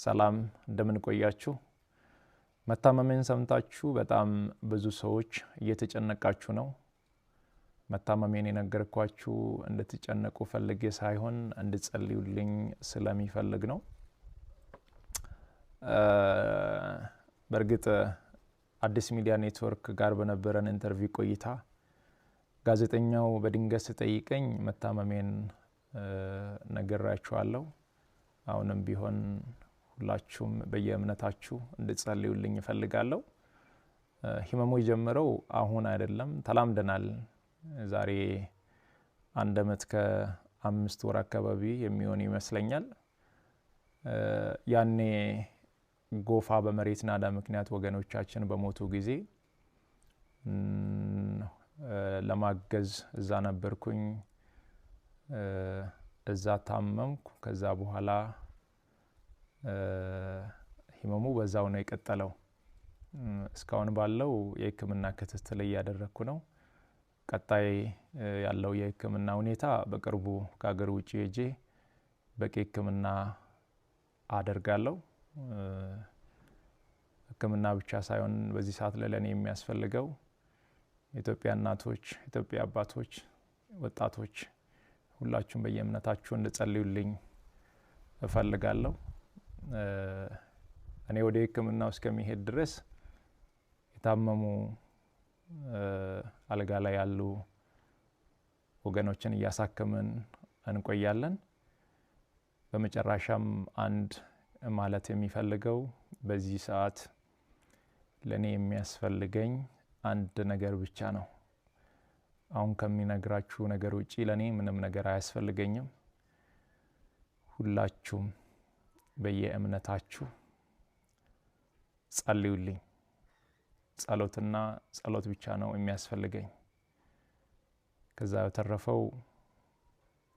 ሰላም እንደምን ቆያችሁ መታመሜን ሰምታችሁ በጣም ብዙ ሰዎች እየተጨነቃችሁ ነው መታመሜን የነገርኳችሁ እንድትጨነቁ ፈልጌ ሳይሆን እንድትጸልዩልኝ ስለሚፈልግ ነው በርግጥ አዲስ ሚዲያ ኔትወርክ ጋር በነበረን ኢንተርቪው ቆይታ ጋዜጠኛው በድንገት ጠይቀኝ መታመሜን ነገራችኋለሁ አሁንም ቢሆን ሁላችሁም በየእምነታችሁ እንድትጸልዩልኝ ፈልጋለሁ ህመሙ የጀመረው አሁን አይደለም ተላምደናል ዛሬ አንድ አመት ከ5 ወር አካባቢ የሚሆን ይመስለኛል ያኔ ጎፋ በመሬት ናዳ ምክንያት ወገኖቻችን በሞቱ ጊዜ ለማገዝ እዛ ነበርኩኝ እዛ ታመምኩ ከዛ በኋላ ህመሙ በዛው ነው የቀጠለው እስካሁን ባለው የህክምና ክትትል ያደረኩ ነው ቀጣይ ያለው የህክምና ሁኔታ በቅርቡ ከሀገር ውጪ ሄጄ በቂ ህክምና አደርጋለሁ ህክምና ብቻ ሳይሆን በዚህ ሰዓት ለኔ የሚያስፈልገው ኢትዮጵያ እናቶች ኢትዮጵያ አባቶች ወጣቶች ሁላችሁም በየእምነታችሁ እንድትጸልዩልኝ እፈልጋለሁ እኔ ወደ ህክምናው እስከሚሄድ ድረስ የታመሙ አልጋ ላይ ያሉ ወገኖችን ያሳከመን እንቆያለን በመጨረሻም አንድ ማለት የሚፈልገው በዚህ ሰዓት ለኔ የሚያስፈልገኝ አንድ ነገር ብቻ ነው አሁን ከሚነግራችሁ ነገር ውጪ ለኔ ምንም ነገር አያስፈልገኝም ሁላችሁም በየእምነታችሁ ጸልዩልኝ ጸሎትና ጸሎት ብቻ ነው የሚያስፈልገኝ ከዛ ተረፈው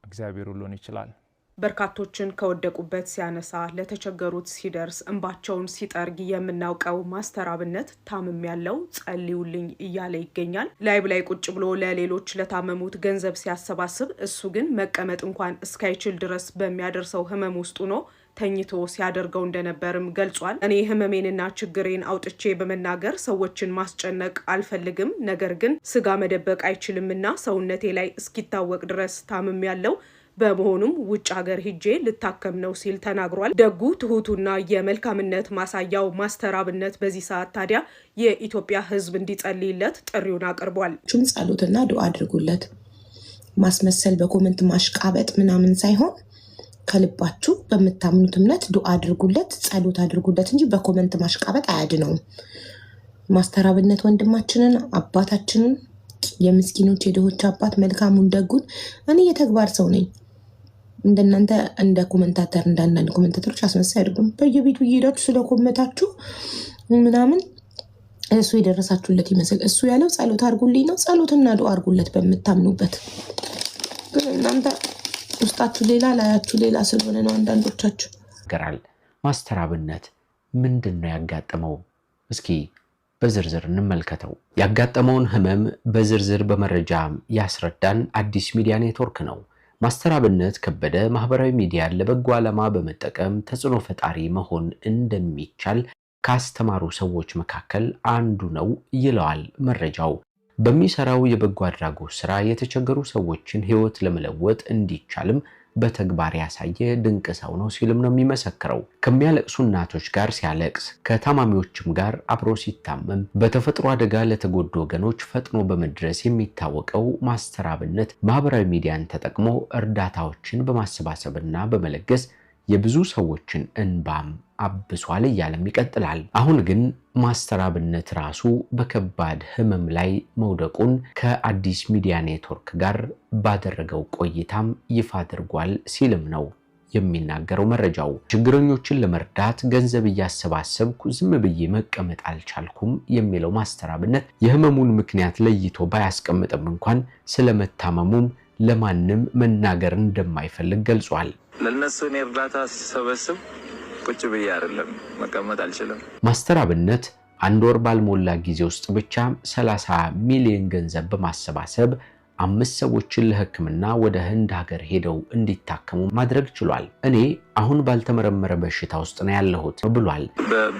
እግዚአብሔር ሁሉን ይችላል በርካቶችን ከወደቁበት ሲያነሳ ለተቸገሩት ሲደርስ እንባቸውን ሲጠርግ የምናውቀው ማስተር አብነት ታምም ያለው ጸልዩልኝ እያለ ይገኛል ላይብ ላይ ቁጭ ብሎ ለሌሎች ለታመሙት ገንዘብ ሲያሰባስብ እሱ ግን መቀመጥ እንኳን እስካይችል ድረስ በሚያደርሰው ህመም ውስጥ ሆኖ ተኝቶ ሲያደርገው እንደነበርም ገልጿል እኔ ህመሜንና ችግሬን አውጥቼ በመናገር ሰዎችን ማስጨነቅ አልፈልግም ነገር ግን ስጋ መደበቅ አይችልምና ሰውነቴ ላይ እስኪታወቅ ድረስ ታምም ያለው በመሆኑም ውጭ ሀገር ሄጄ ልታከም ነው ሲል ተናግሯል ደጉ ትሁቱና የመልካምነት ማሳያው ማስተር አብነት በዚህ ሰዓት ታዲያ የኢትዮጵያ ህዝብ እንዲጸልይለት ጥሪውን አቅርቧል ጸሎትና ዱዓ አድርጉለት ማስመሰል በኮሜንት ማሽቃበጥ ምናምን ሳይሆን ከልባችሁ በመታምኑት እምነት ዱዓ አድርጉለት ጸሎት አድርጉለት እንጂ በኮሜንት ማሽቃበጥ አያድነውም ማስተር አብነት ወንድማችንን አባታችንን የምስኪኖች የድሆች አባት መልካሙን ደጉን እኔ የተግባር ሰው ነኝ እንደናንተ እንደ ኮሜንታተር እንዳንዳንድ ኮሜንታተሮች አስመሳይ አይደሉም በየቤቱ እየሄዳችሁ ስለኮመታችሁ ምናምን እሱ የደረሳችሁለት ይመስል እሱ ያለው ጸሎት አድርጉልኝ ነው ጸሎትና ዱዓ አድርጉለት በመታምኑበት እናንተ ውስጣችሁ ሌላ ላያችሁ ሌላ ስለሆነ ነው አንዳንዶቻችሁ ገራል ማስተር አብነት ምንድነው ያጋጠመው እስኪ በዝርዝር እንመልከተው ያጋጠመውን ህመም በዝርዝር በመረጃ ያስረዳን አዲስ ሚዲያ ኔትወርክ ነው ማስተር አብነት ከበደ ማህበራዊ ሚዲያ ለበጎ ዓላማ በመጠቀም ተጽዕኖ ፈጣሪ መሆን እንደሚቻል ካስተማሩ ሰዎች መካከል አንዱ ነው ይለዋል መረጃው በሚሰራው የበጎ አድራጎት ስራ የተቸገሩ ሰዎችን ህይወት ለመለወጥ እንዲቻልም በተግባር ያሳየ ድንቅ ሰው ነው ሲልም ነው የሚመሰክረው ከሚያለቅሱ እናቶች ጋር ሲያለቅስ ከታማሚዎችም ጋር አብሮ ሲታመም በተፈጥሮ አደጋ ለተጎዱ ወገኖች ፈጥኖ በመድረስ የሚታወቀው ማስተር አብነት ማህበራዊ ሚዲያን ተጠቅሞ እርዳታዎችን በማሰባሰብና በመለገስ የብዙ ሰዎችን እንባም አብሷል እያለም ይቀጥላል አሁን ግን ማስተር አብነት ራሱ በከባድ ህመም ላይ መውደቁን ከአዲስ ሚዲያ ኔትወርክ ጋር ባደረገው ቆይታም ይፋ አድርጓል ሲልም ነው የሚናገረው መረጃው ችግረኞችን ለመርዳት ገንዘብ እያሰባሰብኩ ዝም ብዬ መቀመጥ አልቻልኩም የሚለው ማስተር አብነት የህመሙን ምክንያት ለይቶ ባያስቀምጥም እንኳን ስለመታመሙም ለማንም መናገር እንደማይፈልግ ገልጿል ለነሱ እኔ እርዳታ ሲሰበስብ ቁጭ ብዬ አይደለም መቀመጥ አልችልም ማስተር አብነት አንድ ወር ባልሞላ ጊዜ ውስጥ ብቻ 30 ሚሊዮን ገንዘብ በማሰባሰብ 5 ሰዎችን ለሕክምና ወደ ህንድ ሀገር ሄደው እንዲታከሙ ማድረግ ችሏል። እኔ አሁን ባልተመረመረ በሽታ ውስጥ ነው ያለሁት ብሏል።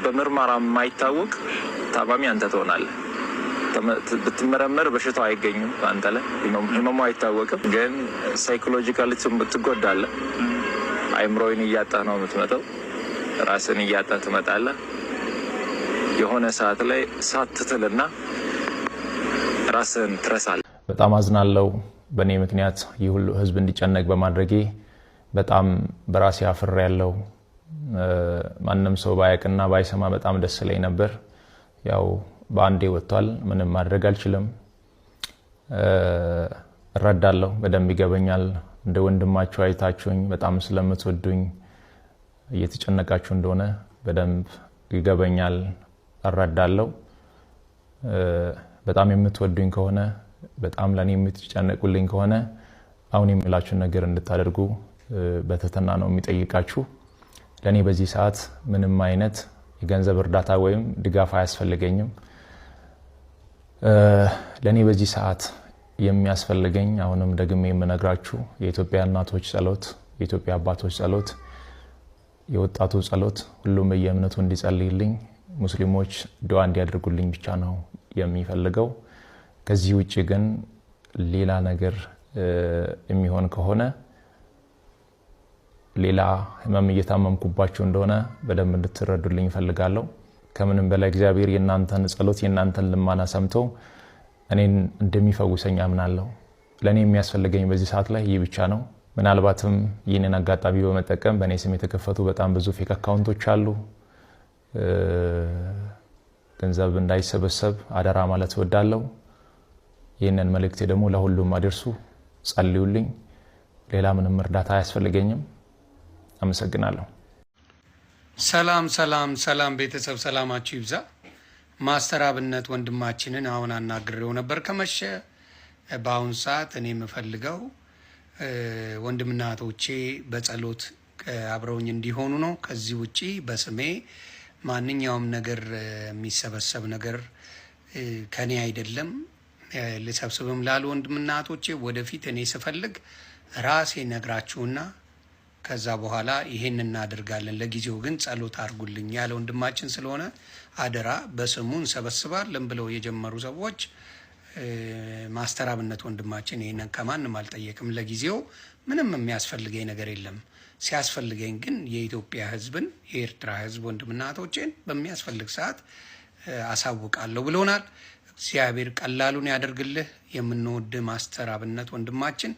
በምርመራ የማይታወቅ ታማሚ አንተ ትሆናለህ። ብትመረመር በሽታው አይገኝም አንተ ላይ ህመሙ አይታወቅም፣ ግን ሳይኮሎጂካሊ ትጎዳለህ። አይምሮን እያጣህ ነው የምትመጣው፣ ራስን እያጣህ ትመጣለህ። የሆነ ሰዓት ላይ ሳትትልና ራስን ትረሳለህ። በጣም አዝናለሁ። በእኔ ምክንያት ይህ ሁሉ ህዝብ እንዲጨነቅ በማድረጌ በጣም በራሴ አፍሬያለሁ። ማንም ሰው ባያውቅና ባይሰማ በጣም ደስ ይለኝ ነበር። ያው በአንዴ ወጥቷል፣ ምንም ማድረግ አልችልም። እረዳለሁ፣ በደንብ ይገበኛል። እንደ ወንድማችሁ አይታችሁኝ በጣም ስለምትወዱኝ እየተጨነቃችሁ እንደሆነ በደንብ ይገበኛል፣ እረዳለሁ። በጣም የምትወዱኝ ከሆነ በጣም ለኔ የምትጨነቁልኝ ከሆነ አሁን የምላችሁን ነገር እንድታደርጉ በትህትና ነው የሚጠይቃችሁ። ለኔ በዚህ ሰዓት ምንም አይነት የገንዘብ እርዳታ ወይም ድጋፍ አያስፈልገኝም። ለኔ በዚህ ሰዓት የሚያስፈልገኝ አሁንም ደግሜ የምነግራችሁ የኢትዮጵያ እናቶች ጸሎት፣ የኢትዮጵያ አባቶች ጸሎት፣ የወጣቱ ጸሎት፣ ሁሉም በየእምነቱ እንዲጸልይልኝ፣ ሙስሊሞች ዱዓ እንዲያደርጉልኝ ብቻ ነው የሚፈልገው። ከዚህ ውጪ ግን ሌላ ነገር የሚሆን ከሆነ ሌላ ህመም እየታመምኩባችሁ እንደሆነ በደንብ እንድትረዱልኝ እፈልጋለሁ። ከምንም በላይ እግዚአብሔር የእናንተን ጸሎት የእናንተን ልማና ሰምቶ እኔን እንደሚፈውሰኝ አምናለሁ። ለኔ የሚያስፈልገኝ በዚህ ሰዓት ላይ ይህ ብቻ ነው። ምናልባትም ይህንን አጋጣሚ በመጠቀም በእኔ ስም የተከፈቱ በጣም ብዙ ፌክ አካውንቶች አሉ። ገንዘብ እንዳይሰበሰብ አደራ ማለት እወዳለሁ። ይህንን መልእክቴ ደግሞ ለሁሉም አድርሱ፣ ጸልዩልኝ። ሌላ ምንም እርዳታ አያስፈልገኝም። አመሰግናለሁ። ሰላም ቤተሰብ፣ ሰላማችሁ ይብዛ። ማስተር አብነት ወንድማችንን አሁን አናግሬው ነበር ከመሸ። በአሁን ሰዓት እኔ የምፈልገው ወንድምና እህቶቼ በጸሎት አብረውኝ እንዲሆኑ ነው። ከዚህ ውጪ በስሜ ማንኛውም ነገር የሚሰበሰብ ነገር ከኔ አይደለም። ልሰብስብም ላሉ ወንድምና እህቶቼ ወደፊት እኔ ስፈልግ ራሴ ነግራችሁና ከዛ በኋላ ይሄን እናደርጋለን። ለጊዜው ግን ጸሎት አድርጉልኝ ያለ ወንድማችን ስለሆነ አደራ በስሙ እንሰበስባለን ብለው የጀመሩ ሰዎች ማስተር አብነት ወንድማችን ይሄንን ከማንም አልጠየቅም። ለጊዜው ምንም የሚያስፈልገኝ ነገር የለም። ሲያስፈልገኝ ግን የኢትዮጵያ ሕዝብን የኤርትራ ሕዝብ ወንድምና እህቶቼን በሚያስፈልግ ሰዓት አሳውቃለሁ ብሎናል። እግዚአብሔር ቀላሉን ያደርግልህ። የምንወድ ማስተር አብነት ወንድማችን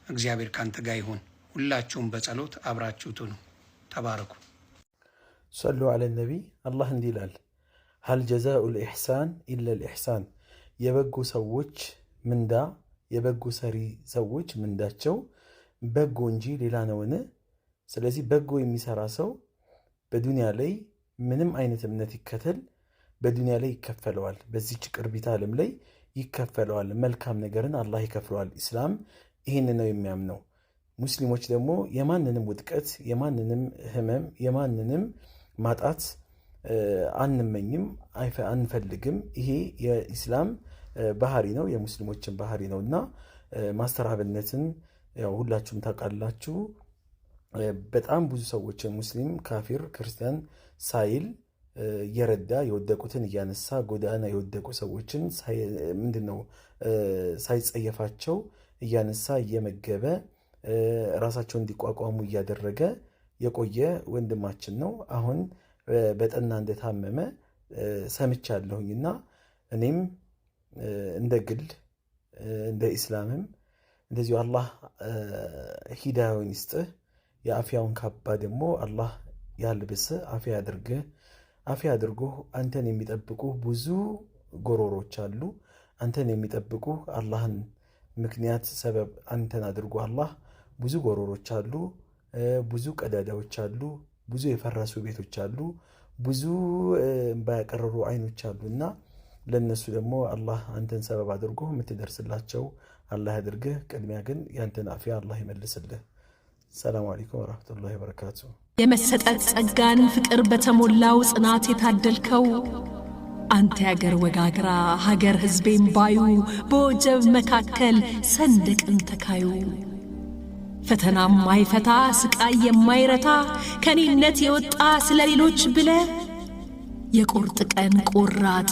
እግዚአብሔር ካንተ ጋር ይሁን። ሁላችሁም በጸሎት አብራችሁት ነው። ተባረኩ። ሰሉ አለ ነቢ። አላህ እንዲህ ይላል፣ ሀል ጀዛኡ ልኢሕሳን ኢለ ልኢሕሳን። የበጎ ሰዎች ምንዳ፣ የበጎ ሰሪ ሰዎች ምንዳቸው በጎ እንጂ ሌላ ነውን? ስለዚህ በጎ የሚሰራ ሰው በዱንያ ላይ ምንም አይነት እምነት ይከተል፣ በዱንያ ላይ ይከፈለዋል። በዚች ቅርቢት ዓለም ላይ ይከፈለዋል። መልካም ነገርን አላህ ይከፍለዋል። ኢስላም ይህን ነው የሚያምነው። ሙስሊሞች ደግሞ የማንንም ውድቀት፣ የማንንም ህመም፣ የማንንም ማጣት አንመኝም፣ አንፈልግም። ይሄ የኢስላም ባህሪ ነው፣ የሙስሊሞችን ባህሪ ነው እና ማስተር አብነትን ያው ሁላችሁም ታውቃላችሁ። በጣም ብዙ ሰዎችን ሙስሊም፣ ካፊር፣ ክርስቲያን ሳይል እየረዳ የወደቁትን እያነሳ ጎዳና የወደቁ ሰዎችን ሳይጸየፋቸው እያነሳ እየመገበ ራሳቸው እንዲቋቋሙ እያደረገ የቆየ ወንድማችን ነው። አሁን በጠና እንደታመመ ሰምቻለሁኝና እኔም እንደ ግል እንደ ኢስላምም እንደዚሁ አላህ ሂዳያውን ይስጥህ፣ የአፍያውን ካባ ደግሞ አላህ ያልብስ፣ አፍያ ያድርግህ። አፍያ አድርጎ አንተን የሚጠብቁ ብዙ ጎሮሮች አሉ። አንተን የሚጠብቁ አላህን ምክንያት ሰበብ አንተን አድርጎ አላህ ብዙ ጎሮሮች አሉ፣ ብዙ ቀዳዳዎች አሉ፣ ብዙ የፈረሱ ቤቶች አሉ፣ ብዙ ባያቀረሩ አይኖች አሉና ለነሱ ደግሞ አላህ አንተን ሰበብ አድርጎ የምትደርስላቸው አላህ ያድርግህ። ቅድሚያ ግን ያንተን አፍያ አላህ ይመልስልህ። ሰላም አለይኩም ወራህመቱላሂ ወበረካቱ። የመሰጠት ጸጋን ፍቅር በተሞላው ጽናት የታደልከው አንተ ያገር ወጋግራ ሀገር ህዝቤም ባዩ በወጀብ መካከል ሰንደቅን ተካዩ ፈተናም ማይፈታ ስቃይ የማይረታ ከኔነት የወጣ ስለሌሎች ብለ የቁርጥ ቀን ቆራጥ